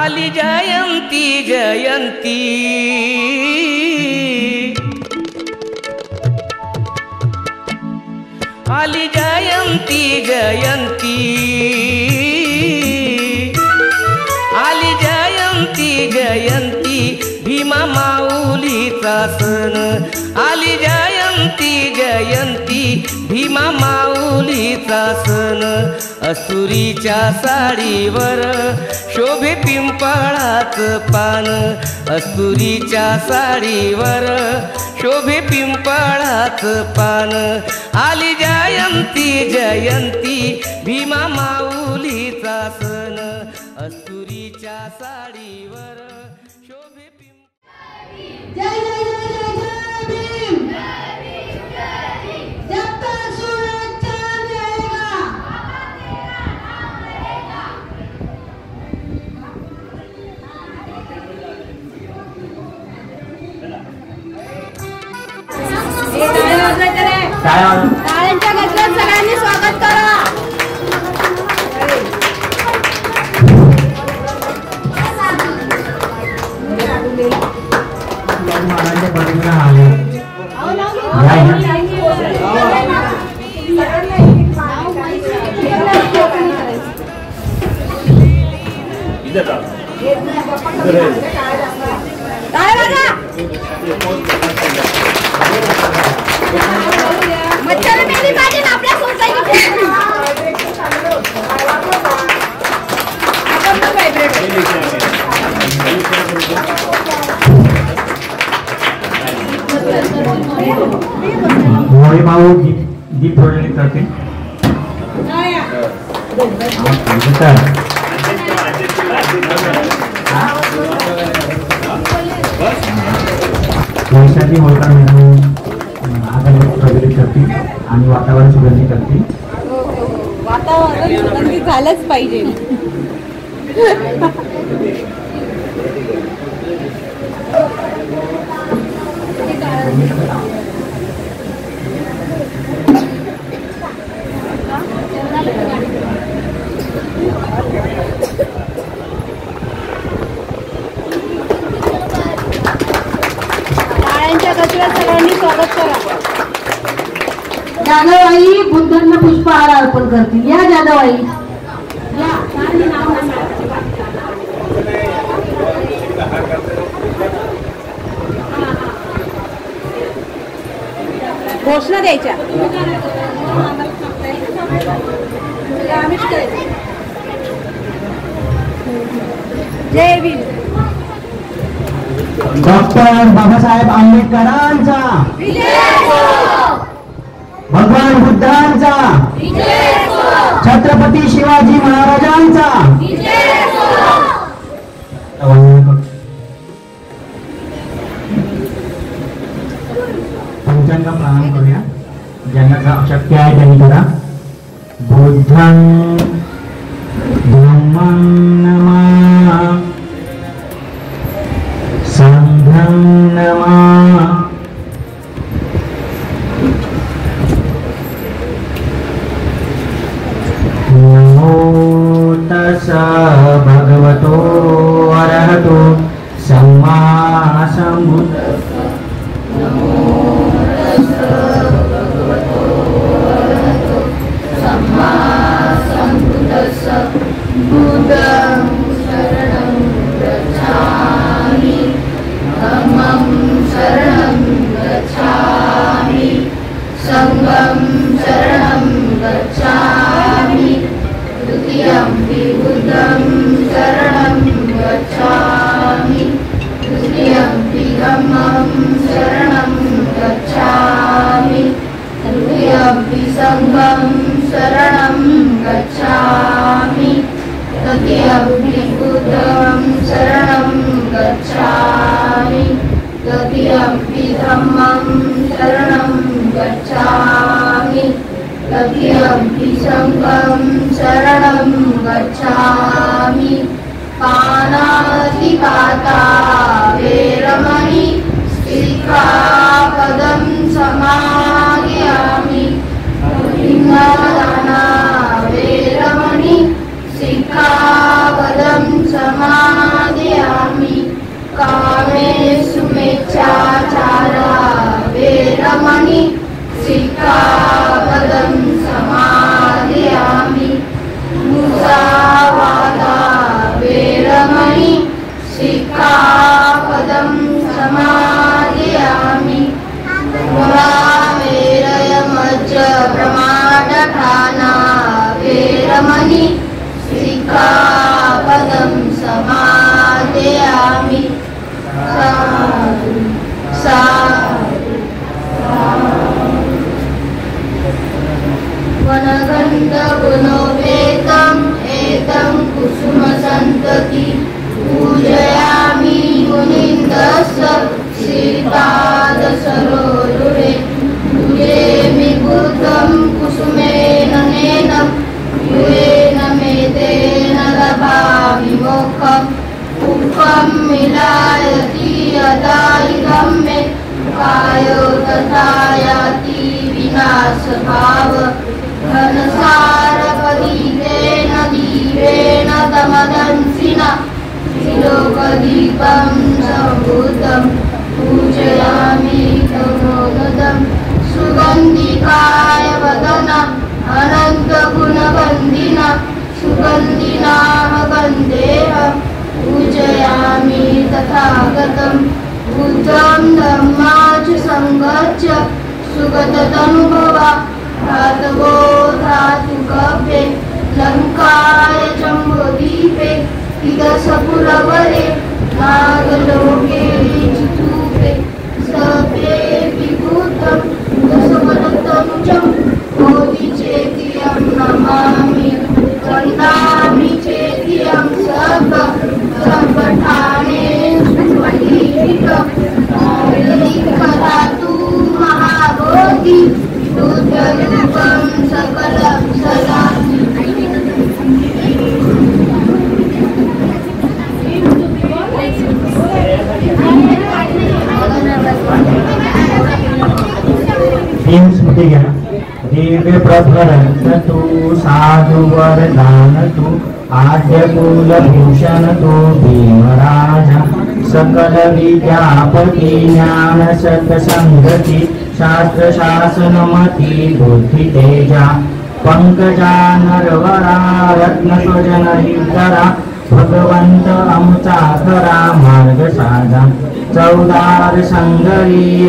आली जयंती जयंती आली जयंती जयंती आली जयंती जयंती भीमा माऊलीचा सण आली जयंती जयंती भीमा माऊलीचा सण अस्तुरीच्या साडीवर शोभे पिंपळाच पान अस्तुरीच्या साडीवर शोभे पिंपळाच पान आली जयंती जयंती भीमा माऊलीचा सण अस्तुरीच्या साडीवर शोभे जय जय जय जय जय भीम जब तक सूरज चांद रहेगा टाळ्यांच्या गजरात सगळ्यांनी स्वागत करा. भाऊ दीप जोडले जाते वैशाली होळकर मॅडम आगरबत्ती प्रज्वलित करतील आणि वातावरण सुगंधी करतील. वातावरण सुगंधी झालंच पाहिजे. सगळ्यांनी स्वागत करा. जाधवबाई बुद्धांना पुष्पहार अर्पण करतील. या जाधवबाई या. घोषणा द्यायच्या. जय भीम. डॉक्टर बाबासाहेब आंबेडकरांचा, भगवान बुद्धांचा, छत्रपती शिवाजी महाराजांचा. पंचांग प्रणाम करूया. ज्यांना शक्य आहे त्यांनी करा. बुद्धं धम्मं नमामि संघं नमामि नमो तस्सा भगवतो अरहतो सम्मा सम्बुद्धस्स. नमो तस्सा भगवतो अरहतो सम्मा संघं शरणं गच्छामि द्वितीयंपि बुद्धं शरणं गच्छामि तृतीयंपि धम्मं शरणं गच्छामि तृतीयंपि संघं शरणं गच्छामि तृतीयंपि बुद्धं शरणं गच्छामि तृतीयंपि धम्मं शरणं गच्छामि तृतीयंपि संघं शरणं गच्छामि पानातिपाता वेरमणि सिक्खापदं समादयामि लिङ्गदाना वेरमणि सिक्खापदं समादयामि कामेषु मिच्छाचारा वेरमणि सिक्खापदं समादयामि मुसावादा वेरमणि सिक्खापदं समादयामि वेरमज्ज प्रमाणठाना वेरमणि सिक्खापदं समादयामि साधु साधु वनगन्धगुणोपेतम् एतं कुसुमसन्तति पूजयामि मुनीन्द्रस्य श्रीपादसरोरुहे पूजेमि बुद्धं कुसुमेन नेनं युवेन मे तेन लभामि मोक्षम् उक्तं मिलायति यदा इदं मे कायो तथा याति विनाशभाव घनसारपदीतेन दीपेन दमदंसिना त्रिलोकदीपं सम्भूतं पूजयामि तमोदं सुगन्धिकाय वदना अनन्तगुणवन्दिना सुगन्धिनाः गन्धेः पूजयामि तथागतं बुद्धं धम्माच सङ्गच्छ सुगततनुभवा धातवो धातुकपे लङ्काय जम्बुद्वीपे इदसपुरवरे नागलोके चितूपे सपे विभूतं दशवदतं च बोधिचेतियं नमामि वन्दामि चेतियं सर्वठाने कदातु महाबोधि दुर्गरूपं सकलं सदामि स्मृती घ्या दिव्य प्रभरण तू साधु वरदान तू आद्य कुलभूषण तू भीमराजा सकल विद्यापती ज्ञान सत्संगती शास्त्र शासनमती बुद्धि तेजा पंकजा नरवरा रत्न स्वजन हितरा भगवंत आमचा खरा मार्ग साधा चौदार संगरी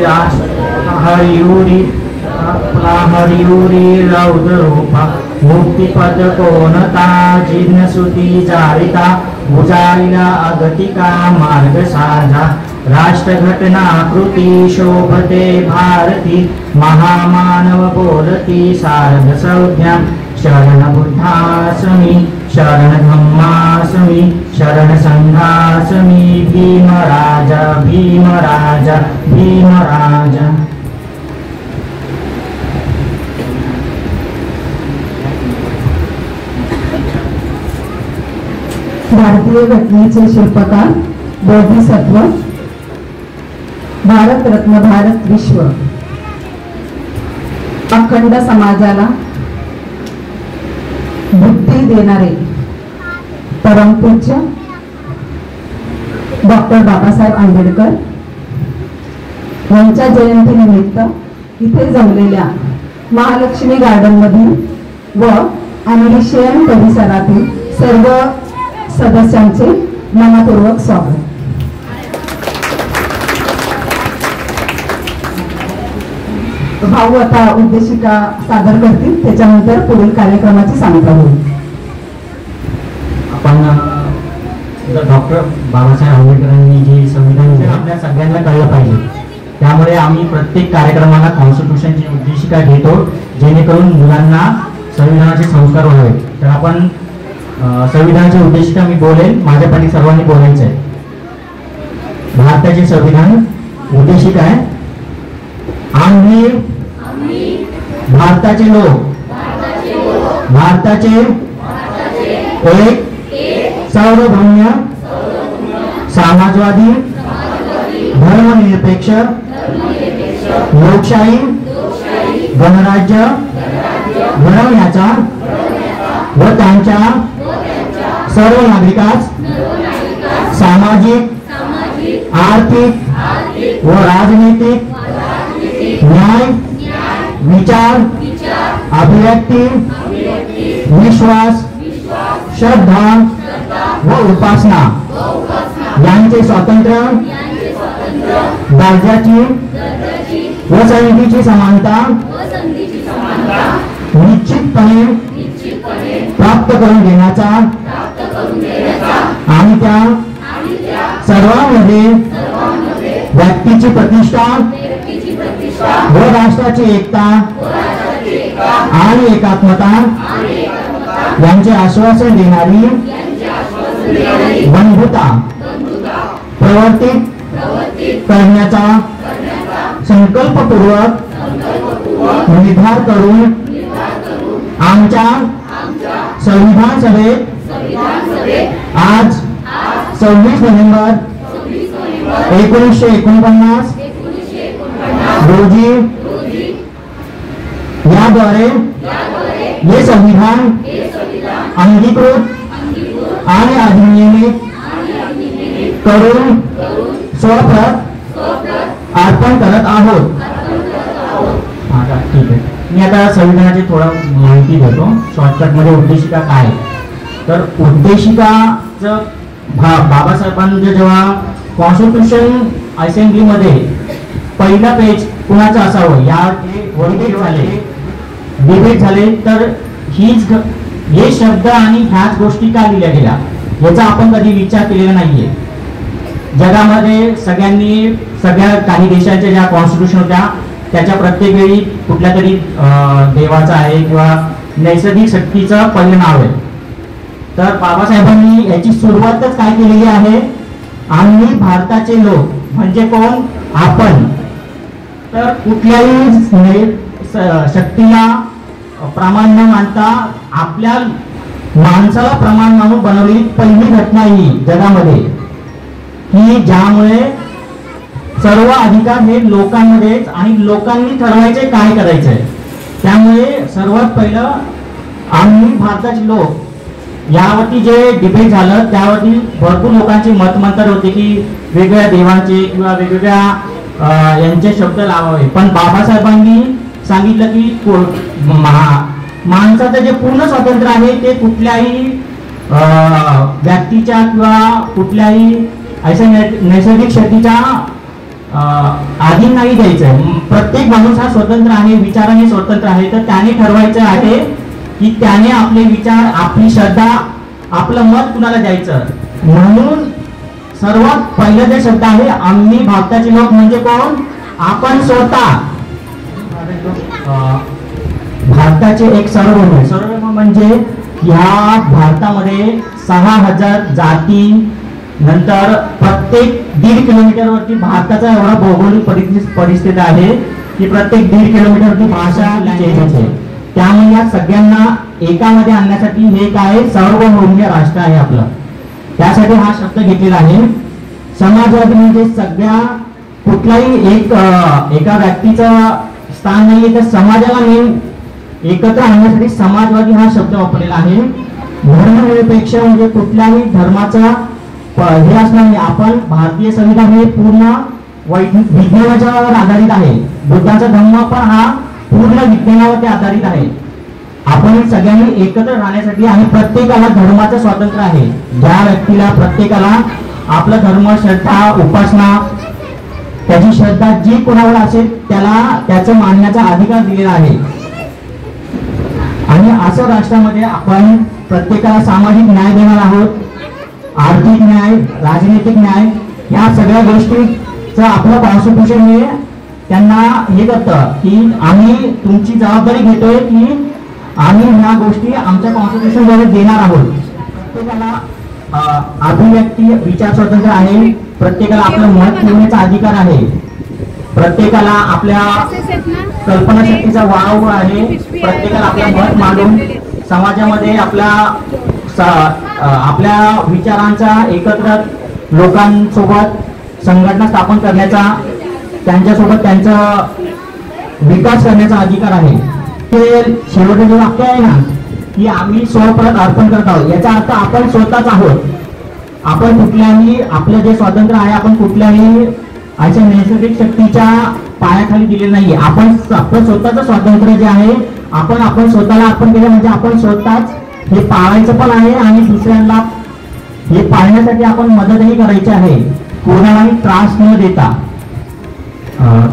हरियुरी रौद्ररूपा मुक्तिपद कोणता जिज्ञसुती जारिता भुजाईला अगतिका मार्ग साधा राष्ट्रघटना कृती शोभते भारती महामानव बोलती सारद संज्ञा शरण बुद्धासमी शरण धम्मासमी शरण संघासमी भीमराजा भीमराजा भीमराजा. भारतीय घटनेचे शिल्पकार बोधिसत्व भारतरत्न भारत विश्व अखंड समाजाला बुद्धी देणारे परमपूज्य डॉक्टर बाबासाहेब आंबेडकर यांच्या जयंतीनिमित्त इथे जमलेल्या महालक्ष्मी गार्डन मधील व ॲम्बिशियन परिसरातील सर्व सदस्यांचे मनपूर्वक स्वागत. भाऊ आता उद्देशिका सादर करतील, त्याच्यानंतर पुढील कार्यक्रमाची सांगता होईल. आपण डॉक्टर बाबासाहेब आंबेडकरांनी जे संविधान दिलं आपल्या सगळ्यांना कळलं पाहिजे. त्यामुळे आम्ही प्रत्येक कार्यक्रमाला कॉन्स्टिट्यूशनची उद्देशिका घेतो, जेणेकरून मुलांना संविधानाचे संस्कार व्हावे. तर आपण संविधानाची उद्देशिका मी बोलेल, माझ्या पाठी सर्वांनी बोलायचं आहे. भारताचे संविधान उद्देशिका आहे, आम्ही भारताचे लोक भारताचे एक सार्वभौम समाजवादी धर्मनिरपेक्ष लोकशाही गणराज्य घडवण्याचा व त्यांच्या सर्व नागरिकांस सामाजिक आर्थिक व राजनीतिक न्याय विचार अभिव्यक्ती विश्वास श्रद्धा व उपासना यांचे स्वातंत्र्य दर्जाची व संधीची समानता निश्चितपणे प्राप्त करून घेण्याचा आणि त्या सर्वांमध्ये व्यक्तीची प्रतिष्ठा व राष्ट्राची एकता आणि एकात्मता यांचे आश्वासन देणारी बंधुता प्रवर्तित करण्याचा संकल्पपूर्वक निर्धार करून आमच्या संविधान सभेत आज 26 नोव्हेंबर 1949 रोजी याद्वारे हे संविधान अंगीकृत आणि अधिनियमित करून स्वप्रत अर्पण करत आहोत. ठीक आहे, मी आता संविधानाची थोडं माहिती देतो शॉर्टकट मध्ये. उद्देशिका काय, तर उद्देशिकाचं बाबासाहेबांनी जेव्हा कॉन्स्टिट्यूशन असेंब्लीमध्ये पहिला पेज कुणाचं असावं या डिबेट झाले, तर हे शब्द आणि ह्याच गोष्टी का लिहिल्या गेल्या याचा आपण कधी विचार केलेला नाहीये. जगामध्ये सगळ्या काही देशांच्या ज्या कॉन्स्टिट्यूशन होत्या त्याच्या प्रत्येक वेळी कुठल्या तरी देवाचा आहे किंवा नैसर्गिक शक्तीचं पहिलं नाव आहे. तर बाबासाहेबांनी याची सुरुवातच काय केलेली आहे, आम्ही भारताचे लोक म्हणजे कोण, आपण. तर कुठल्याही शक्तीला प्रमाण न मानता आपल्या माणसाला प्रमाण मानून बनवलेली पहिली घटना ही जगामध्ये, की ज्यामुळे सर्व अधिकार हे लोकांमध्येच आणि लोकांनी ठरवायचे काय करायचंय. त्यामुळे सर्वात पहिलं आम्ही भारताचे लोक यावरती जे डिबेट झालं त्यावरती भरपूर लोकांची मतमंतर होते की वेगवेगळ्या देवांचे किंवा वेगवेगळ्या यांचे शब्द लावावे. पण बाबासाहेबांनी सांगितलं की माणसाचं जे पूर्ण स्वातंत्र्य आहे ते कुठल्याही व्यक्तीच्या किंवा कुठल्याही अशा नैसर्गिक शक्तीच्या अधीन नाही द्यायचं. प्रत्येक माणूस हा स्वतंत्र आहे, विचाराने स्वतंत्र आहे. तर त्याने ठरवायचं आहे की त्याने आपले विचार, आपली श्रद्धा, आपलं मत कुणाला द्यायचं. म्हणून सर्वात पहिला जे शब्द आहे आम्ही भारताचे लोक म्हणजे कोण, आपण स्वतः. भारताचे एक सार्वभौम म्हणजे ह्या भारतामध्ये 6000 जाती, नंतर प्रत्येक 1.5 किलोमीटरवरती भारताचा एवढा भौगोलिक परिस्थिती आहे की प्रत्येक 1.5 किलोमीटरवरती भाषा चेंज होते. त्यामुळे या सगळ्यांना एकामध्ये आणण्यासाठी हे काय सार्वभौम राष्ट्र आहे आपलं, त्यासाठी हा शब्द घेतलेला आहे. समाजवादी म्हणजे सगळ्या कुठलाही एका व्यक्तीचं स्थान नाही, तर समाजाला मेन एकत्र आणण्यासाठी समाजवादी हा शब्द वापरलेला आहे. धर्मनिरपेक्ष म्हणजे कुठल्याही धर्माचा हे असणार नाही. आपण भारतीय संविधान हे पूर्ण विज्ञानाच्यावर आधारित आहे. बुद्धाचा धम्म पण हा पूर्ण विज्ञानावरती आधारित आहे. आपण सगळ्यांनी एकत्र राहण्यासाठी आणि प्रत्येकाला धर्माचं स्वातंत्र्य आहे. ज्या व्यक्तीला प्रत्येकाला आपला धर्म, श्रद्धा, उपासना त्याची श्रद्धा जी कोणावर असेल त्याला त्याचं मानण्याचा अधिकार दिलेला आहे. आणि असं राष्ट्रामध्ये आपण प्रत्येकाला सामाजिक न्याय देणार आहोत. आर्थिक न्याय, राजनैतिक न्याय, या सगळ्या गोष्टीचं आपलं कॉन्स्टिट्यूशन हे त्यांना हे करतं की आम्ही तुमची जबाबदारी घेतोय की आम्ही ह्या गोष्टी आमच्या कॉन्स्टिट्यूशन द्वारे देणार आहोत. प्रत्येकाला अभिव्यक्ती, विचार स्वातंत्र्य आहे. प्रत्येकाला आपलं मत ठेवण्याचा अधिकार आहे. प्रत्येकाला आपल्या कल्पनाशक्तीचा वाव आहे. प्रत्येकाला आपलं मत मांडून समाजामध्ये आपल्या विचारांचा एकत्र लोकांसोबत संघटना स्थापन करण्याचा, त्यांच्यासोबत त्यांचा विकास करण्याचा अधिकार आहे. ते शेवटचे जे वाक्य आहे ना की आम्ही स्वपरात अर्पण करत आहोत, याचा अर्थ आपण स्वतःच आहोत. आपण कुठल्याही, आपलं जे स्वातंत्र्य आहे आपण कुठल्याही अशा नैसर्गिक शक्तीच्या पायाखाली दिले नाहीये. आपण आपलं स्वतःचं स्वातंत्र्य जे आहे आपण स्वतःला अर्पण केलं म्हणजे आपण स्वतःच हे पाळायचं पण आहे आणि दुसऱ्यांना हे पाळण्यासाठी आपण मदतही करायची आहे, कोणालाही त्रास न देता.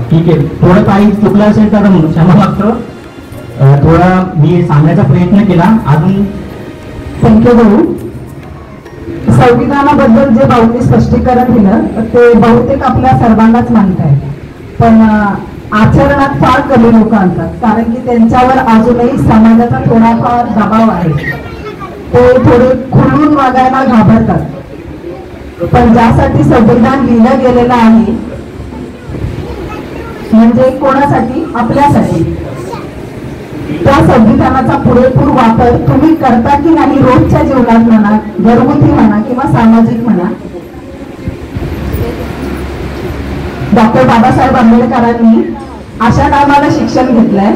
ठीक आहे, थोडं काही चुकलं असेल तर क्षमा मागतो. थोडा मी सांगण्याचा प्रयत्न केला. अजून थँक्यू भाऊ. संविधानाबद्दल जे भाऊंनी स्पष्टीकरण दिलं ते बहुतेक आपल्या सर्वांनाच माहीत आहे, पण आचरणात फार कमी लोक आणतात, कारण की त्यांच्यावर अजूनही समाजाचा थोडाफार दबाव आहे. ते थोडे खुलून वागायला घाबरतात. पण ज्यासाठी संविधान लिहिलं गेलेलं आहे म्हणजे कोणासाठी? आपल्यासाठी. त्या संविधानाचा पुरेपूर वापर तुम्ही करता की नाही रोजच्या जीवनात म्हणा, घरगुती म्हणा किंवा सामाजिक म्हणा. डॉक्टर बाबासाहेब आंबेडकरांनी अशा टायमाला शिक्षण घेतलंय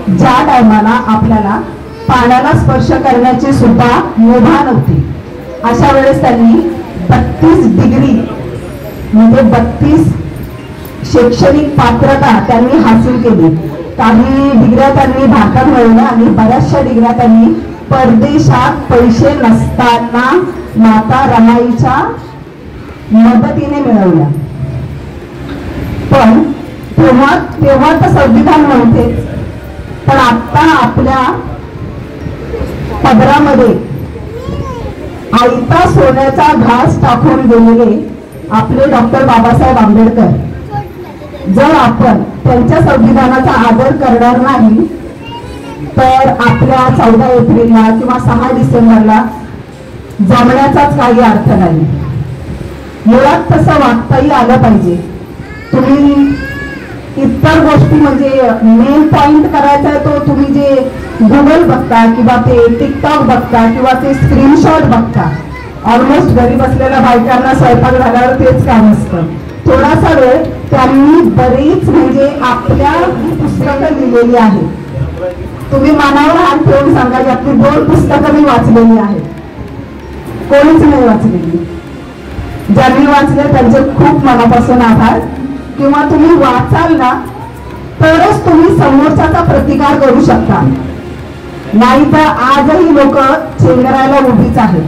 ज्या टायमाला आपल्याला पाण्याला स्पर्श करण्याची सुद्धा मुभा नव्हती. अशा वेळेस त्यांनी 32 डिग्री म्हणजे 32 शैक्षणिक पात्रता त्यांनी हासिल केली. काही डिग्र्या त्यांनी भारतात मिळवल्या आणि बऱ्याचशा डिग्र्या त्यांनी परदेशात पैसे नसताना माता रमाईच्या मदतीने मिळवल्या. पण तेव्हा तर संविधान नव्हतेच. पण आता आपल्या पदरामध्ये आयता सोन्याचा घास टाकून गेलेले आपले डॉक्टर बाबासाहेब आंबेडकर, जर आपण त्यांच्या संविधानाचा आदर करणार नाही तर आपल्या 14 एप्रिलला किंवा 6 डिसेंबरला जमण्याचाच काही अर्थ नाही. मुळात तसं वागताही आलं पाहिजे. तुम्ही इतर गोष्टी म्हणजे मेन पॉइंट करायचा आहे तो तुम्ही जे गुगल बघता किंवा ते टिकटॉक बघता किंवा ते स्क्रीनशॉट बघता, ऑलमोस्ट घरी बसलेल्या बायकांना स्वयंपाक झाल्यावर तेच काम असतं. थोडासा वेळ त्यांनी बरीच म्हणजे आपल्या पुस्तकं लिहिलेली आहेत. तुम्ही मानावर हात ठेवून सांगा की आपली 2 पुस्तकं मी वाचलेली आहेत. कोणीच नाही वाचलेली. ज्यांनी वाचले त्यांचे खूप मनापासून आभार. किंवा तुम्ही वाचाल ना तरच तुम्ही समोरच्याचा प्रतिकार करू शकता, नाहीतर आजही लोक चेंगरायला उभीच आहेत.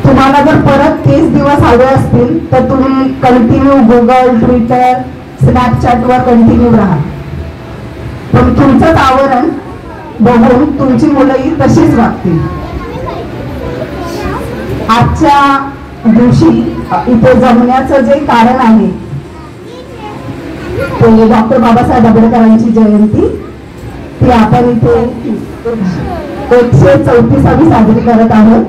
तुम्हाला जर परत तेच दिवस हवे असतील तर तुम्ही कंटिन्यू गुगल, ट्विटर, स्नॅपचॅटवर कंटिन्यू राहा. पण तुमचंच आवरण बघून तुमची मुलंही तशीच वागतील. आजच्या दिवशी इथे जमण्याचं जे कारण आहे ते डॉक्टर बाबासाहेब आंबेडकरांची जयंती, ती आपण इथे 134वी साजरी करत आहोत.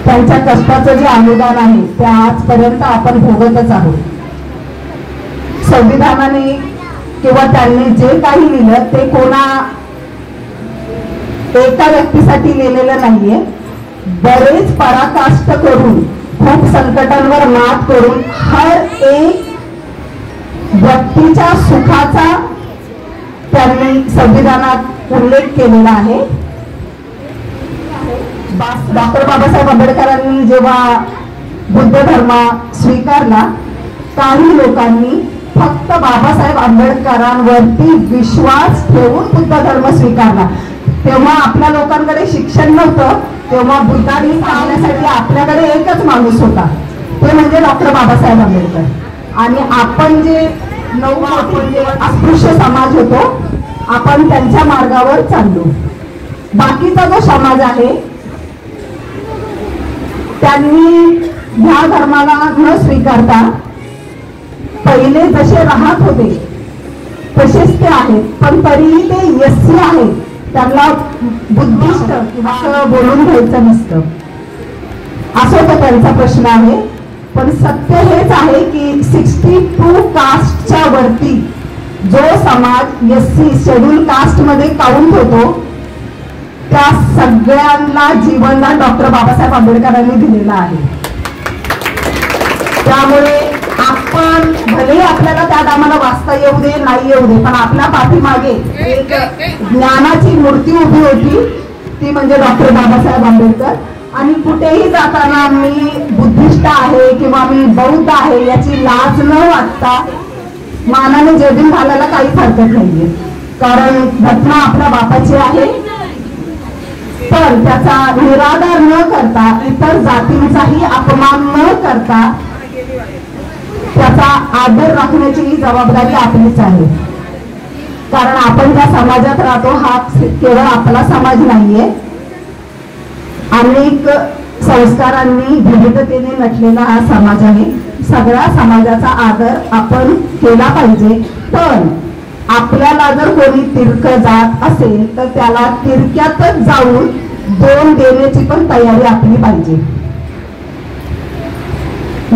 त्यांच्या कष्टाचं जे अनुदान आहे ते आजपर्यंत आपण भोगतच आहोत. संविधानाने किंवा त्यांनी जे काही लिहिलं ते कोणा एका व्यक्तीसाठी लिहिलेलं नाहीये. बरेच पराकाष्ठ करून, खूप संकटांवर मात करून हर एक व्यक्तीच्या सुखाचा त्यांनी संविधानात उल्लेख केलेला आहे. डॉक्टर बाबासाहेब आंबेडकरांनी जेव्हा बुद्ध धर्म स्वीकारला, काही लोकांनी फक्त बाबासाहेब आंबेडकरांवरती विश्वास ठेवून बुद्ध धर्म स्वीकारला. तेव्हा आपल्या लोकांकडे शिक्षण नव्हतं. तेव्हा बुद्धांनी सांगण्यासाठी आपल्याकडे एकच माणूस होता, ते म्हणजे डॉक्टर बाबासाहेब आंबेडकर. आणि आपण जे आपण जे अस्पृश्य समाज होतो, आपण त्यांच्या मार्गावर चाललो. बाकीचा जो समाज आहे त्यांनी ह्या धर्माला न स्वीकारता पहिले जसे राहत होते तसेच ते आहेत, पण तरीही ते एससी आहेत, त्यांना बुद्धिस्ट किंवा असं बोलून घ्यायचं नसतं, असं तो त्यांचा प्रश्न आहे. पण सत्य हेच आहे की 62 कास्टच्या वरती जो समाज एससी शेड्यूल कास्ट मध्ये काउंट होतो त्या सगळ्यांना जीवनदान डॉक्टर बाबासाहेब आंबेडकरांनी दिलेला आहे. त्यामुळे आपण भले आपल्याला त्या टायमाला वाचता येऊ दे नाही येऊ दे, पण आपल्या पाठीमागे एक ज्ञानाची मूर्ती उभी होती, ती म्हणजे डॉक्टर बाबासाहेब आंबेडकर. आणि कुठेही जाताना मी बुद्धिस्ट आहे किंवा मी बौद्ध आहे याची लाज न वाटता मानाने जयभीम घालायला काहीच हरकत नाहीये, कारण घटना आपल्या बापाची आहे. पण त्याचा निराधार न करता, इतर जातींचाही अपमान न करता त्याचा आदर राखण्याची ही जबाबदारी आपलीच आहे. कारण आपण ज्या समाजात राहतो हा केवळ आपला समाज नाहीये, अनेक संस्कारांनी विविधतेने नटलेला हा समाज आहे. सगळ्या समाजाचा आदर आपण केला पाहिजे. पण आपल्याला जर कोणी तिरक जात असेल तर त्याला तिरक्यातच जाऊन दोन देण्याची पण तयारी आपली पाहिजे.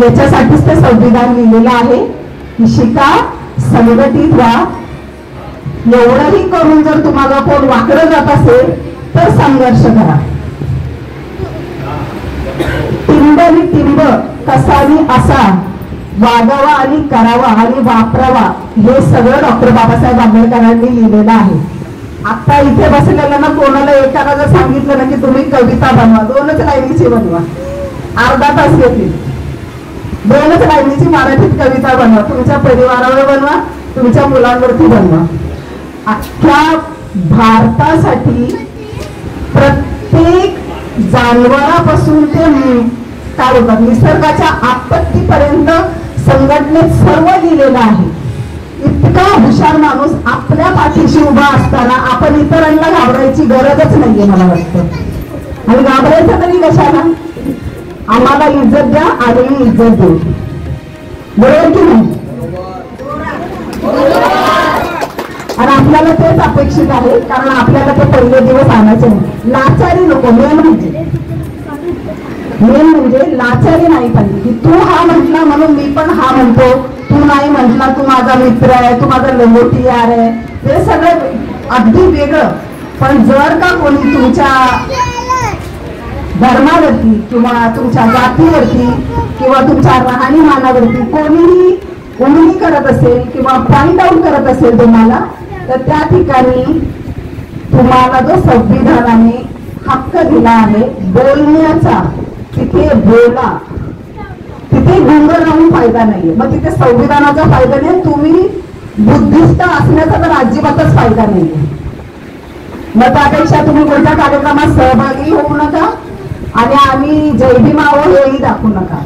याच्यासाठीच ते संविधान लिहिलेलं आहे की शिका, संघटित व्हा. एवढंही करून जर तुम्हाला कोण वाकडं जात असेल तर संघर्ष करा. टिंबनी टिंब कसानी असा वागावा आणि करावा आणि वापरावा, हे सगळं डॉक्टर बाबासाहेब आंबेडकरांनी लिहिलेलं आहे. आता इथे बसलेल्या कोणाला एकाला जर सांगितलं ना की तुम्ही कविता बनवा, 2च लाईनीची बनवा, अर्धा तास घेतली, 2च लाईनीची मराठीत कविता बनवा, तुमच्या परिवारावर बनवा, तुमच्या मुलांवरती बनवा. अख्ख्या भारतासाठी प्रत्येक जानवरापासून ते काय होतात निसर्गाच्या आपत्तीपर्यंत संघटनेत सर्व लिहिलेलं आहे. इतका हुशार माणूस आपल्या पाठीशी उभा असताना आपण इतरांना घाबरायची गरजच नाहीये मला वाटतं. आणि घाबरायचं तरी कशाला? आम्हाला इज्जत द्या आणि मी इज्जत देऊ, बरोबर की नाही? आणि आपल्याला तेच अपेक्षित आहे, कारण आपल्याला ते पहिले दिवस आणायचे नाही. लाचारी नको, मेन म्हणजे लाचारी नाही पाहिजे की तू हा म्हटला म्हणून मी पण हा म्हणतो, तू नाही म्हटला तू माझा मित्र आहे, तू माझा लंगोटी यार आहे, हे सगळं अगदी वेगळं. पण जर का कोणी तुमच्या धर्मावरती किंवा तुमच्या जातीवरती किंवा तुमच्या राहणीमानावरती कोणीही उंगली करत असेल किंवा पॉइंट आउट करत असेल तुम्हाला, तर त्या ठिकाणी तुम्हाला जो संविधानाने हक्क दिला आहे बोलण्याचा, तिथे बोला. तिथे गुंग राहून फायदा नाहीये, मग तिथे संविधानाचा फायदा नाही, तुम्ही बुद्धिस्ट असण्याचा तर अजिबातच फायदा नाहीये. मग त्यापेक्षा तुम्ही कोणत्या कार्यक्रमात सहभागी होऊ नका आणि आम्ही जयभीम आहो हेही दाखवू नका.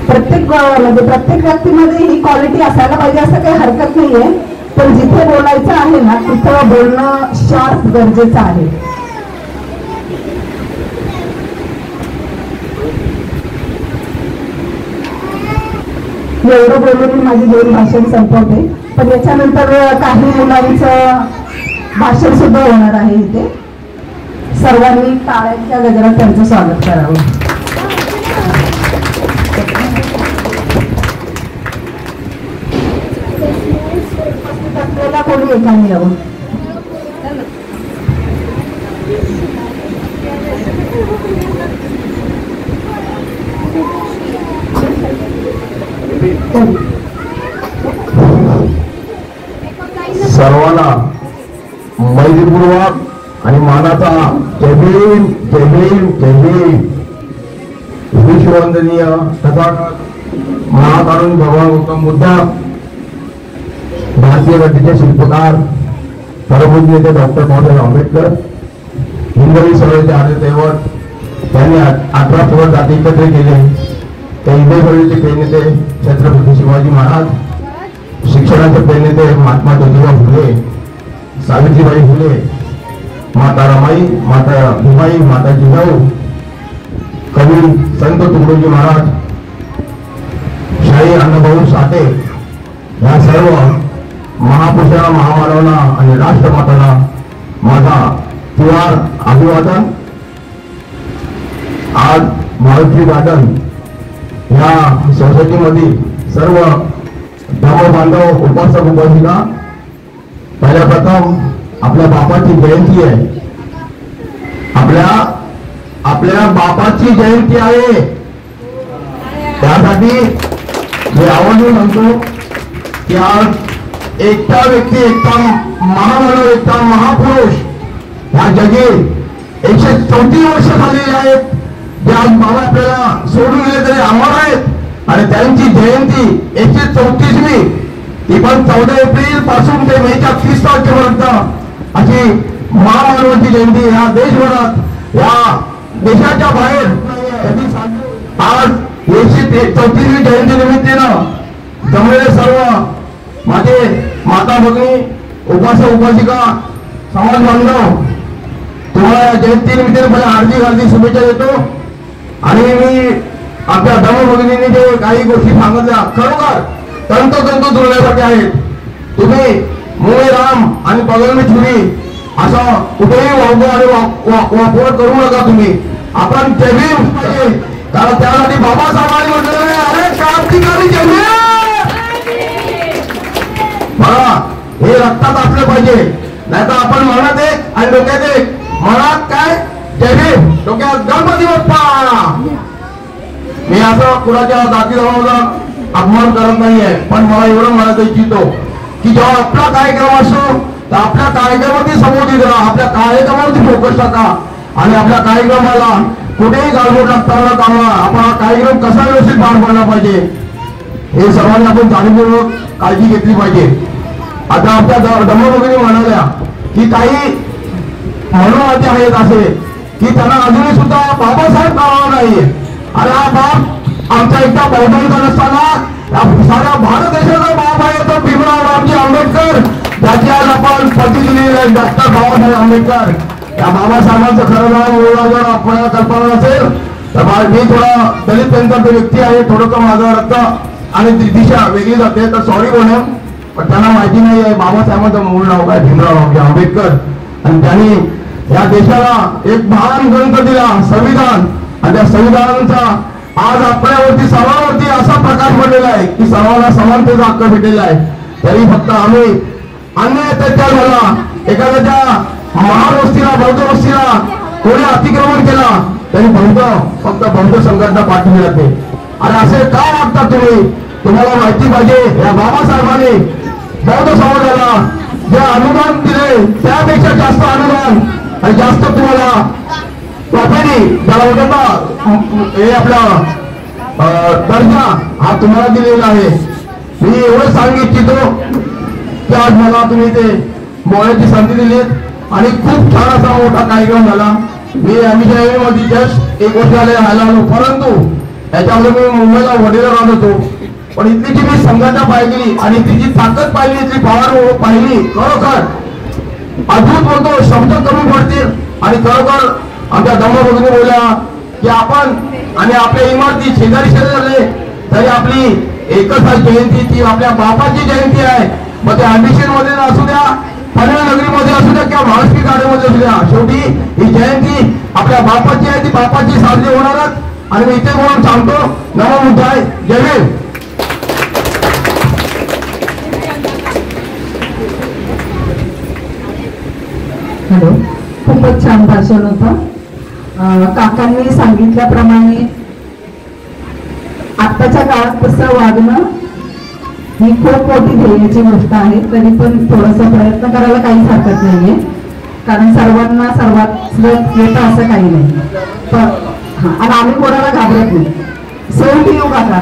प्रत्येक व्यक्तीमध्ये ही क्वालिटी असायला पाहिजे असं काही हरकत नाहीये, पण जिथे बोलायचं आहे ना तिथं बोलणं शार्प गरजेचं आहे. एवढं बोलून मी माझी 2 भाषण संपवते, पण याच्यानंतर काही मुलांचं भाषण सुद्धा होणार आहे. इथे सर्वांनी टाळ्यांच्या गजरात त्यांचं स्वागत करावं. आपल्याला कोणी एकाने यावं. सर्वांना मैत्रीपूर्वक आणि मानाचा जय भीम जय भीम जय भीम. विश्ववंदनीय तथागत महाकारुणी भगवान गौतम बुद्ध, भारतीय घटनेचे शिल्पकार परमपूज्य नेते डॉक्टर बाबासाहेब आंबेडकर, हिंदवी स्वराज्याचे आर्य दैवत, त्यांनी 18 जाती एकत्र केले हिंदुस्थानाचे प्रेरनेते छत्रपती शिवाजी महाराज, शिक्षणाचे प्रेरनेते महात्मा ज्योतिबा फुले, सावित्रीबाई फुले, माता रमाई, माता भीमाई, माता जिजाऊ, कवी संत तुकडोजी महाराज, शाही अण्णाभाऊ साठे या सर्व महापुरुषांना, महामानवांना आणि राष्ट्रमातांना माझा त्रिवार अभिवादन. आज महाराष्ट्री गार्डन या सोसायटीमध्ये सर्व धर्म बांधव, उपासक उपासिका, पहिल्या प्रथम आपल्या बापाची जयंती आहे. आपल्या बापाची जयंती आहे. त्यासाठी मी आवर्जून म्हणतो की आज एकटा व्यक्ती, एकटा महामानव, एकटा महापुरुष ह्या जगी 134 वर्ष झालेली आहेत, जे आज बाबा आपल्याला सोडून गेले तरी अमर आहेत. आणि त्यांची जयंती 134वी, ती पण 14 एप्रिल पासून ते मेच्या 30 तारखेपर्यंत अशी महामानवाची जयंती या देशभरात, या देशाच्या बाहेर आज 134वी जयंती निमित्तानं जमलेले सर्व माझे माता भगिनी, उपासक उपासिका, समाज बांधव, तुम्हाला या जयंती निमित्ताने मला हार्दिक शुभेच्छा देतो. आणि मी आपल्या धर्म भगिनींनी जे काही गोष्टी सांगितल्या खरोखर तंतोतंत जुळण्यासाठी आहेत. तुम्ही मुळे राम आणि बगल में छुरी असं कुठेही वागवा आणि वापर करू नका. तुम्ही आपण जय भीम पाहिजे, कारण त्यासाठी बाबासाहेबांनी म्हटलेलं आहे, अरे क्रांतिकारी जय भीम. बघा, हे रक्तात असलं पाहिजे, नाहीतर आपण मनात एक आणि डोक्यात एक. मनात काय जय भीम, डोक्यात गणपती बाप्पा. मी असं कुणाच्या जाती धर्माचा अपमान करत नाहीये, पण मला एवढं म्हणायचं इच्छितो की जेव्हा आपला कार्यक्रम असतो तर आपल्या कार्यक्रमावरती संबोधित राहा, आपल्या कार्यक्रमावरती फोकस टाका आणि आपल्या कार्यक्रमाला कुठेही गालबोट लागता कामा. आपण हा कार्यक्रम कसा व्यवस्थित पार पाडला पाहिजे हे सर्वांनी आपण जाणीवपूर्वक काळजी घेतली पाहिजे. आता आपल्या धर्मभगिनी म्हणाल्या की काही मनोवादी आहेत असे की त्यांना अजूनही सुद्धा बाबासाहेब कळाला नाहीये. आणि हा बाप आमच्या एकटा बौद्धांचा नसताना साऱ्या भारत देशाचा बाप आहे तो भीमराव रामजी आंबेडकर, ज्याची आज आपण पती दिलेली आहे डॉक्टर बाबासाहेब आंबेडकर. या बाबासाहेबांचं खरं नाव जर आपल्याला कल्पना नसेल तर मी थोडा दलित पंथाचा व्यक्ती आहे, थोडंसं माझं रक्त आणि दिशा वेगळी जाते तर सॉरी बोलेन, पण त्यांना माहिती नाही आहे बाबासाहेबांचं मूळ नाव काय भीमराव रामजी आंबेडकर. आणि त्यांनी या देशाला एक महान ग्रंथ दिला, संविधान. आणि त्या संविधानाचा आज आपल्यावरती सर्वांवरती असा प्रकाश पडलेला आहे की सर्वांना समानतेचा हक्क भेटलेला आहे. तरी फक्त आम्ही अन्याय अत्याचार झाला, एखाद्याच्या महावस्तीला, बौद्ध वस्तीला कोणी अतिक्रमण केला तरी फक्त बौद्ध संघटना पाठवली जाते. आणि असे का वागता तुम्ही? तुम्हाला माहिती पाहिजे या बाबासाहेबांनी बौद्ध समाजाला जे अनुदान दिले त्यापेक्षा जास्त अनुदान आणि जास्त तुम्हाला वाटाणी त्याला म्हणतात हे आपला दर्जा हा तुम्हाला दिलेला आहे. मी एवढं सांगू इच्छितो की आज मला तुम्ही ते बोलण्याची संधी दिलीत आणि खूप छान असा मोठा कार्यक्रम झाला. मी आम्ही मध्ये जस्ट 1 वर्ष झाले राहायला आलो, परंतु त्याच्यामध्ये मी मुंबईला वडीला राहत होतो. पण इथली जी मी संघटना पाहिली आणि इथली जी ताकद पाहिली, इथली पॉवर पाहिली, खरोखर अद्भुत बोलतो, शब्द कमी पडतील. आणि खरोखर आमच्या धर्मभगिनी बोलल्या की आपण आणि आपल्या इमारती शेजारी झाले तरी आपली एकच जयंती, ती आपल्या बापाची जयंती आहे. मग ते ॲम्बिशन मध्ये असू द्या, पनवेल असू द्या किंवा महाराष्ट्री गाड्यामध्ये असू द्या, शेवटी ही जयंती आपल्या बापाची आहे, ती बापाची साजरी होणारच. आणि मी इथे म्हणून सांगतो, नमो बुद्धाय, जय भीम. हॅलो, खूपच छान भाषण होतं. काकांनी सांगितल्याप्रमाणे आत्ताच्या काळात कसं वागणं ही खूप मोठी ध्येयाची गोष्ट आहे. तरी पण थोडासा प्रयत्न करायला काहीच हरकत नाहीये, कारण सर्वांना सर्वात येतं असं काही नाही. पण आणि आम्ही कोणाला घाबरत नाही. सेम येऊ काका.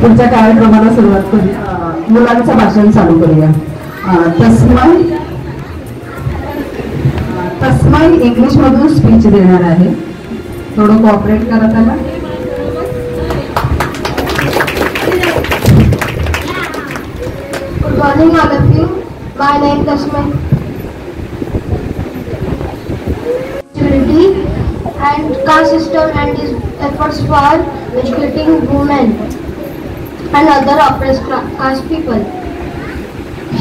पुढच्या कार्यक्रमाला सुरुवात करूया. मुलांचं भाषण चालू करूया. तस्मै तस्मै इंग्लिश मधून स्पीच देणार आहे. थोडं कोऑपरेट करा त्याला. Good morning all of you. My name is Tasmay. And caste system and his efforts for educating women and other oppressed caste people.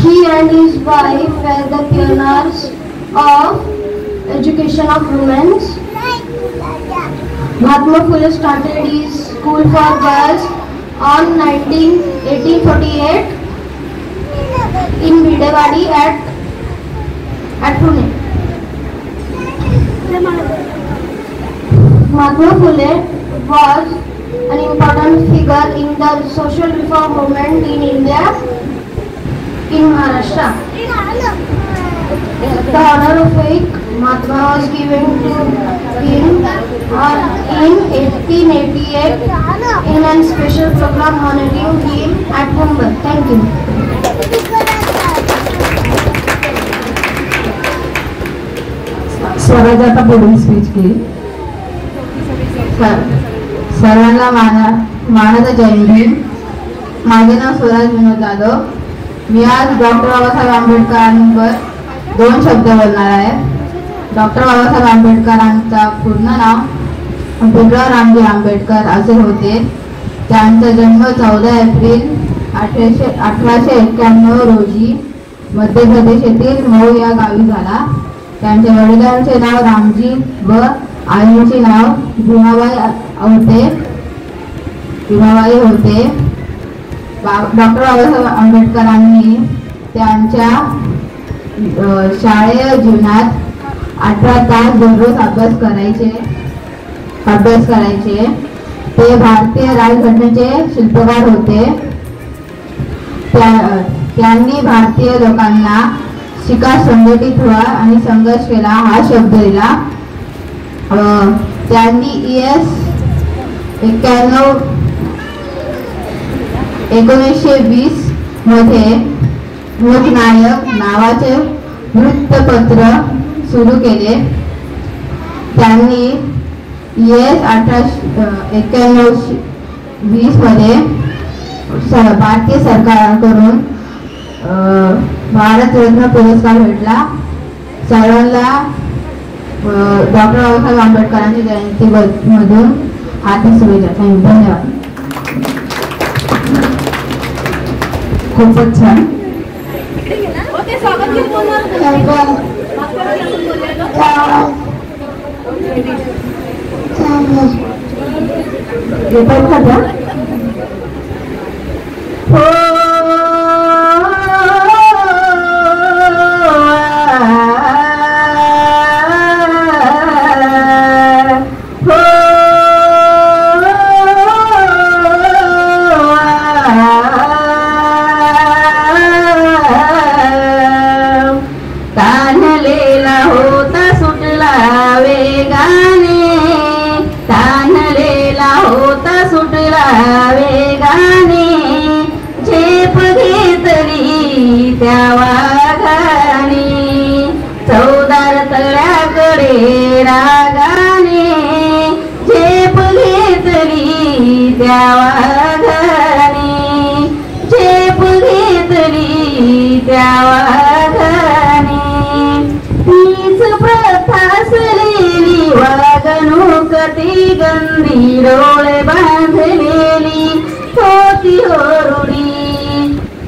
He and his wife were the pioneers of education of women. Mahatma Phule started his school for girls on 1848 in Bidewadi at Pune. Mahatma Phule was an important figure in the social reform movement in India, in Maharashtra. The honorific Mahatma was given to him in 1888 in a special program honoring him at Mumbai. Thank you. Swaraj आता पुढील speech घेईल. सर्वांना मानाचा जय भीम. माझे नाव स्वराज विनोद जाधव. मी आज doctor Babasaheb आंबेडकरांवर 2 शब्द बोलणार आहे. डॉक्टर बाबासाहेब आंबेडकरांचा पूर्ण नाव भीमराव रामजी आंबेडकर असे होते. त्यांचा जन्म 14 एप्रिल 1891 रोजी मध्य प्रदेश येथील मऊ या गावी झाला. त्यांच्या वडिलांचे नाव रामजी व आईचे नाव भीमाबाई होते. डॉक्टर बाबासाहेब आंबेडकरांनी त्यांच्या शालेय जीवनात 18 तास दररोज अभ्यास करायचे. ते भारतीय राजघटनेचे शिल्पकार होते. त्यांनी भारतीय लोकांना शिका, संघटित व्हा आणि संघर्ष केला हा शब्द दिला. त्यांनी ES 1920 मध्ये लोकनायक नावाचे वृत्तपत्र सुरू केले. त्यांनी ES 1920 मध्ये भारतीय सरकारकडून भारतरत्न पुरस्कार भेटला. सर्वांना डॉक्टर बाबासाहेब आंबेडकरांच्या जयंती मधून हार्दिक शुभेच्छा. धन्यवाद. खूपच छान. येतात का त्या? डोळे बांधलेली होती होरुडी.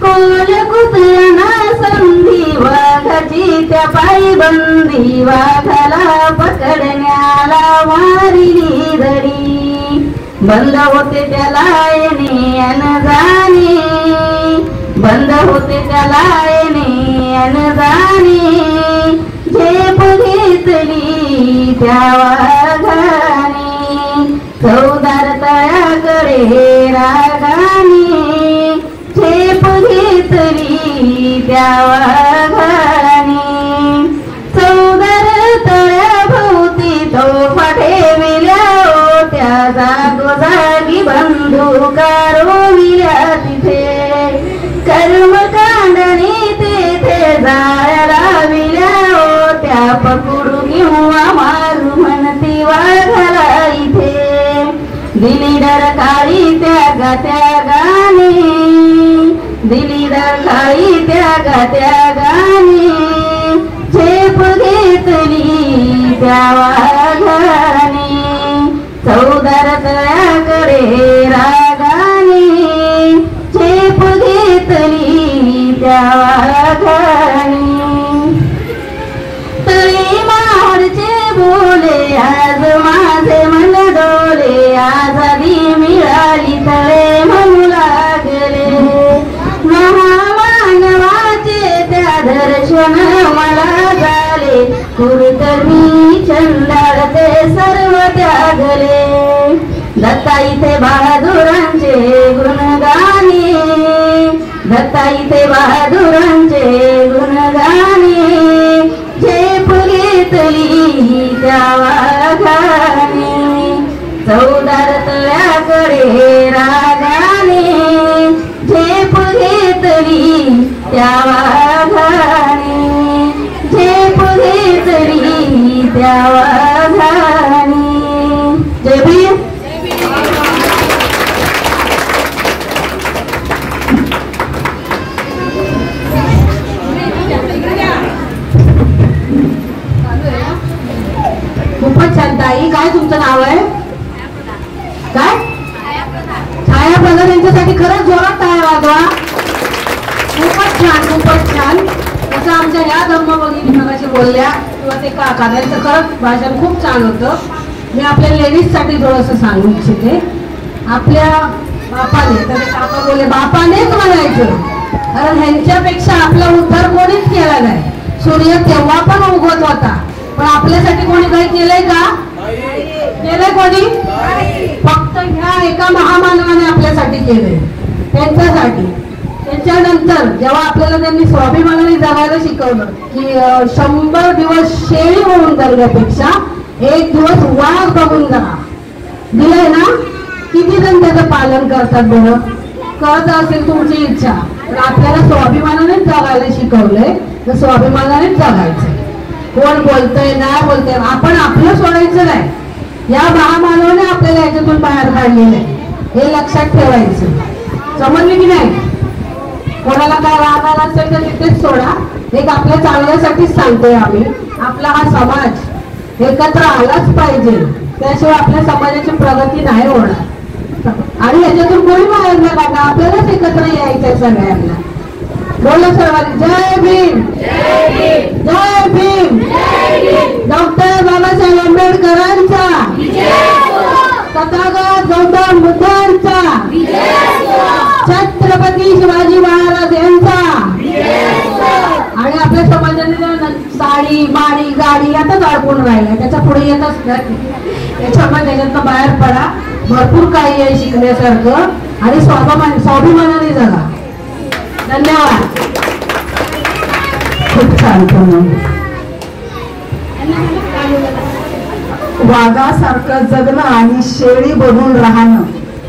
कोल कुत्र्यांना संधी वाघाची त्या पायी बंदी. वाघाला पकडण्याला मारिली धडी. बंद होते त्याला येणे अन जाणे. बंद होते त्याला येणे अन जाणे. झेप घेतली त्या वाघाने. चौदार तळ्याकडे रागाने. झेप घेतली त्या वाघाने. चौदार तळ्याभोवती तोफा ठेविल्या होत्या. जागोजागी बंदुका रोविल्या तिथे. कर्मकांडने तेथे जाळ्या लाविल्या होत्या. पकडू मुआ मारू म्हणती वाघाला इथे दिली डरकाळी त्यागाने दिली डरकाळी त्यागाने झेप घेतली त्या वाघाने चौदार तळ्याकडे रागाने झेप घेतली त्या वाघाने तळी मारचे बोले आज माझे मन डोले आजादी मिळाली तळे म्हणू लागले महामानवाचे त्या दर्शन मला झाले कुरतरी चंडाळते सर्व त्यागले दत्ता इथे बहादुरांचे गुणगाने दत्ता इथे बहादुरांचे गुणगाने झेप घेतली त्या वाघाने चौदार तळ्याकडे रागाने झेप घेतली त्या वाघाने झेप घेतली त्या वाघाने जय भीम खूपच छान ताई काय तुमचं नाव आहे काय छाया प्रधान यांच्यासाठी खरंच जोरात टाळ्या वाजवा खूपच छान तसं आमच्या या धम्म भगिनी मगाशी बोलल्या किंवा ते काका त्यांचं खरंच भाषण खूप छान होतं मी आपल्या लेडीजसाठी थोडंसं सांगू इच्छिते आपल्या बापाने तर काका बोलले बापानेच म्हणायचं कारण ह्यांच्यापेक्षा आपला उद्धार कोणीच केला नाही सूर्य तेव्हा पण उगवत होता पण आपल्यासाठी कोणी काही केलंय का केलंय कोणी फक्त ह्या एका महामानवाने आपल्यासाठी केलंय त्यांच्यासाठी त्याच्यानंतर जेव्हा आपल्याला त्यांनी स्वाभिमानाने जगायला शिकवलं की 100 दिवस शेळी होऊन जगण्यापेक्षा एक दिवस वाघ बघून जगा दिलंय ना किती जण त्याचं पालन करतात बरं कळत असेल तुमची इच्छा तर आपल्याला स्वाभिमानानेच जगायला शिकवलंय तर स्वाभिमानानेच जगायचं कोण बोलतंय नाही बोलतंय आपण आपलं सोडायचं नाही या महामानवाने आपल्याला याच्यातून बाहेर काढलेलं आहे हे लक्षात ठेवायचं समजले की नाही कोणाला काय राग आला असेल तर तिथेच सोडा एक आपल्या चांगल्यासाठीच सांगतोय आम्ही आपला हा समाज एकत्र आलाच पाहिजे त्याशिवाय आपल्या समाजाची प्रगती नाही होणार आणि याच्यातून कोणी बाहेर नाही काढणार आपल्यालाच एकत्र यायचंय सगळ्यांना बोला सर्वांनी जय भीम जय भीम डॉक्टर बाबासाहेब आंबेडकरांचा तथागत गौतम बुद्धांचा छत्रपती शिवाजी महाराज यांचा आणि आपल्या समाजाने साडी माडी गाडी यातच अडकून राहिलाय त्याच्या पुढे येतच नाही त्याच्यामुळे त्याच्यातनं बाहेर पडा भरपूर काही आहे शिकण्यासारखं आणि स्वाभिमानाने जगा धन्यवाद खूप छान वाघासारखं जगणं आणि शेळी बनून राहणं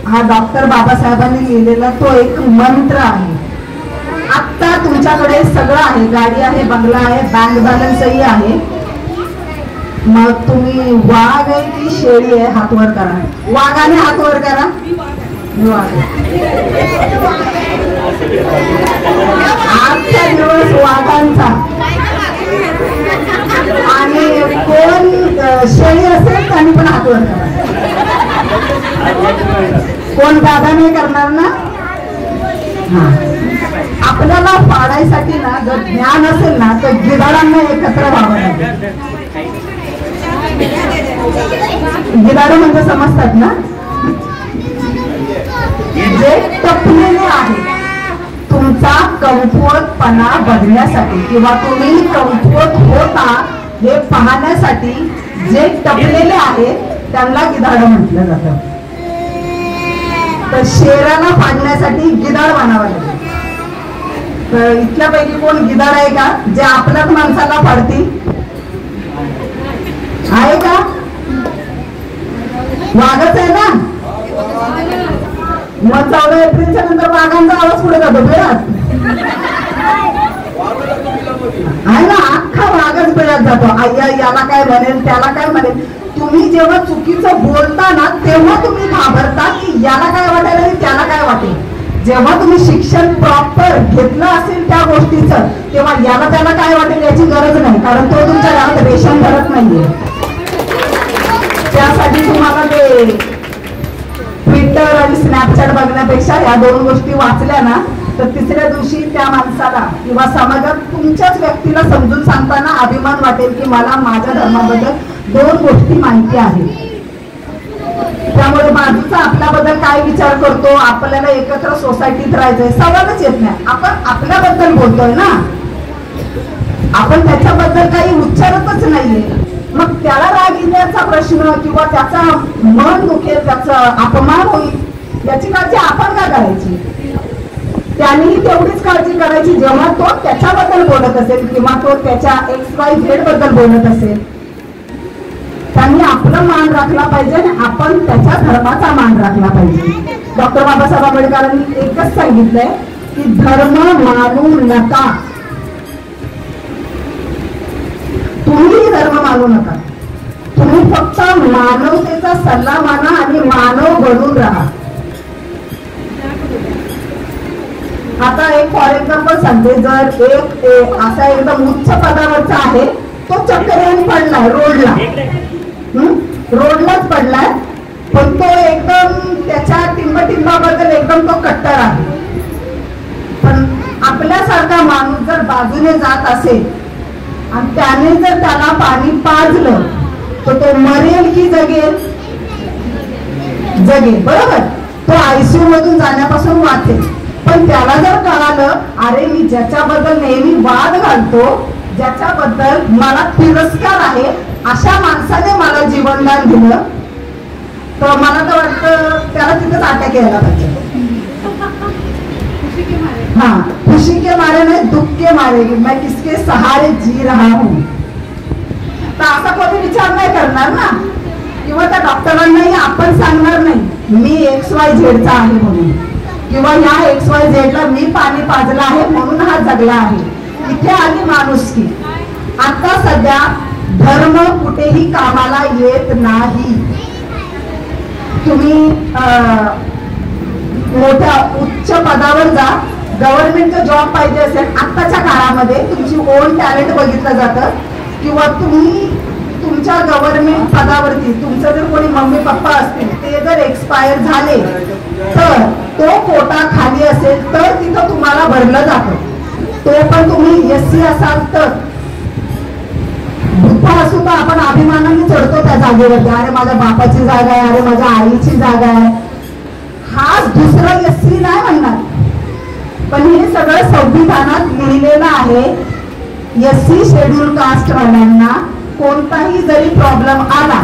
हा डॉक्टर बाबासाहेबांनी लिहिलेला तो एक मंत्र आहे आता तुमच्याकडे सगळं आहे गाडी आहे बंगला आहे बँक बॅलन्सही आहे मग तुम्ही वाघ आहे की शेळी आहे हात वर करा वाघाने हात वर करा आजचा दिवस वाघांचा आणि कोण शेळी असेल त्यांनी पण हात वर करा कोण दादा नाही करणार ना हा आपल्याला पाडायसाठी ना जर ज्ञान असेल ना तर गिधाडांना एकत्र व्हावं लागेल गिधाडं म्हणजे समजतात ना जे टपलेले आहे तुमचा कमकुवतपणा बघण्यासाठी किंवा तुम्ही कमकुवत होता हे पाहण्यासाठी जे टपलेले आहे त्यांना गिधाडं म्हटलं जातं तर शेराला फाडण्यासाठी गिधाड बनावं लागेल तर इथल्यापैकी कोण गिधाड आहे का जे आपल्याच माणसाला फाडतील आहे का वाघच आहे ना मग 14 एप्रिलच्या नंतर वाघांचा आवाज पुढे जातो बिळात आहे ना अख्खा वाघच बिळात विचारात जातो, आय्या याला काय म्हणेल त्याला काय म्हणेल. तुम्ही जेव्हा चुकीचं बोलता ना तेव्हा तुम्ही घाबरता की याला काय वाटेल आणि त्याला काय वाटेल. जेव्हा तुम्ही शिक्षण प्रॉपर घेतलं असेल त्या गोष्टीचं तेव्हा याला त्याला काय वाटेल याची गरज नाही, कारण तो तुमच्या घरात रेशन भरत नाहीये. त्यासाठी तुम्हाला ते ट्विटर आणि स्नॅपचॅट बघण्यापेक्षा या 2 गोष्टी वाचल्या ना तर तिसऱ्या दिवशी त्या माणसाला किंवा समाजात तुमच्याच व्यक्तीला समजून सांगताना अभिमान वाटेल की मला माझ्या धर्माबद्दल 2 गोष्टी माहिती आहेत. त्यामुळे बाजूचा आपल्याबद्दल काय विचार करतो, आपल्याला एकत्र सोसायटीत राहायचंय सवालच येत नाही. आपण आपल्याबद्दल बोलतोय ना, आपण त्याच्याबद्दल काही उच्चारतच नाहीये. मग त्याला राग येण्याचा प्रश्न किंवा त्याचा मन दुखेल, त्याचा अपमान होईल याची काळजी आपण का करायची. त्यानेही तेवढीच काळजी करायची जेव्हा तो त्याच्याबद्दल बोलत असेल किंवा तो त्याच्या XYZ बद्दल बोलत असेल. त्यांनी आपलं मान राखला पाहिजे आणि आपण त्याच्या धर्माचा मान राखला पाहिजे. डॉक्टर बाबासाहेब आंबेडकरांनी एकच सांगितलंय की धर्म मानू नका. तुम्हीही धर्म मानू नका, तुम्ही फक्त मानवतेचा सल्ला माना आणि मानव बनून राहा. आता एक फॉर एक्झाम्पल सांगते, जर एक असा एकदम उच्च पदावरचा आहे तो चक्करने पडलाय रोडलाच पडलाय, पण तो एकदम त्याच्या टिंबटिंबाबद्दल एकदम तो कट्टर आहे. पण आपल्यासारखा माणूस जर बाजूने जात असेल आणि त्याने जर त्याला पाणी पाजलं तर तो मरेल की जगेल. बरोबर, तो ICU मधून जाण्यापासून वाचेल. पण त्याला जर कळालं अरे मी ज्याच्याबद्दल नेहमी वाद घालतो, ज्याच्याबद्दल मला तिरस्कार आहे, अशा माणसाने मला जीवनदान दिलं, तर मला तर वाटतं त्याला तिथंच अटॅक यायला पाहिजे. हाँ, खुशी के मारे नहीं दुख के मारे मैं किसके सहारे जी रहा हूँ. तर असा कोणी विचार नाही करणार ना, किंवा त्या डॉक्टरांनाही आपण सांगणार नाही मी XYZ चा आहे म्हणून, किंवा या XYZ ला मी पाणी पाजलं आहे म्हणून हा जगला आहे. इथे आली माणुसकी. आता सध्या धर्म कुठेही कामाला येत नाही. तुम्ही मोठ्या उच्च पदावर जा, गव्हर्नमेंटचा जॉब पाहिजे असेल आत्ताच्या काळामध्ये तुमची ओन टॅलेंट बघितलं जातं, किंवा तुम्ही तुमच्या गव्हर्नमेंट पदावरती तुमचं जर कोणी मम्मी पप्पा असतील ते जर एक्सपायर झाले तर तो कोटा खाली असेल तर तिथं तुम्हाला भरलं जातं. तो पण तुम्ही SC असाल तर. बुद्धा असू तर आपण अभिमानाने चढतो त्या जागेवरती, अरे माझ्या बापाची जागा आहे, अरे माझ्या आईची जागा आहे. हा दुसरा SC नाही म्हणणार, पण हे सगळं संविधानात लिहिलेलं आहे. SC शेड्यूल कास्ट वाल्यांना कोणताही जरी प्रॉब्लेम आला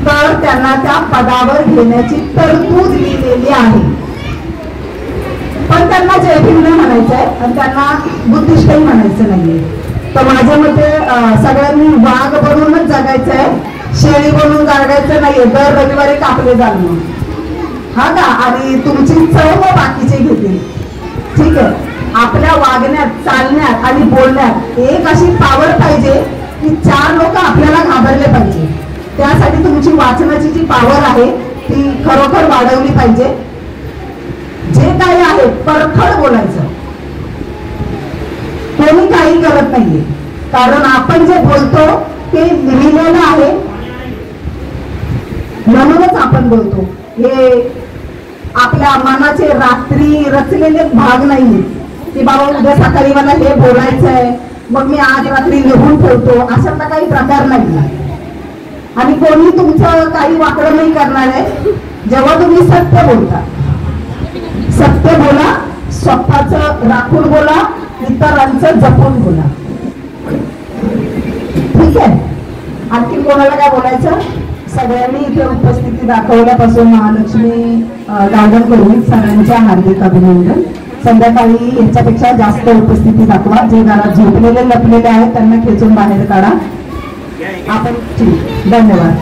तर त्यांना त्या पदावर घेण्याची तरतूद लिहिलेली आहे. पण त्यांना जय भीम नाही म्हणायचं आहे आणि त्यांना बुद्धिस्टही म्हणायचं नाहीये. तर माझ्या मते सगळ्यांनी वाघ बनूनच जगायचं आहे, शेळी बनून जगायचं नाहीये. दर रविवारी कापले जाणं हा का, आणि तुमची चव बाकीचे घेतील. ठीक आहे, आपल्या वागण्यात चालण्यात आणि बोलण्यात एक अशी पावर पाहिजे की 4 लोक आपल्याला घाबरले पाहिजे. त्यासाठी तुमची वाचनाची जी पावर आहे ती खरोखर वाढवली पाहिजे. जे काही आहे परखड बोलायचं, कोणी काही करत नाहीये, कारण आपण जे बोलतो ते लिहिलेलं आहे म्हणूनच आपण बोलतो. हे आपल्या मनाचे रात्री रचलेले भाग नाही की बाबा उद्या सकाळी मला हे बोलायचं आहे मग मी आज रात्री लिहून ठेवतो, अशातला काही प्रकार नाही. आणि कोणी तुमचं काही वाकडं नाही करणार आहे जेव्हा तुम्ही सत्य बोलता. सत्य बोला, स्वतःचं राखून बोला, इतरांचं जपून बोला. ठीक आहे, आणखी कोणाला काय बोलायचं? सगळ्यांनी इथे उपस्थिती दाखवल्यापासून महालक्ष्मी गार्डन करून सगळ्यांच्या हार्दिक अभिनंदन. संध्याकाळी याच्यापेक्षा जास्त उपस्थिती दाखवा. जे घरात झोपलेले लपलेले आहेत त्यांना खेचून बाहेर काढा. आपण धन्यवाद.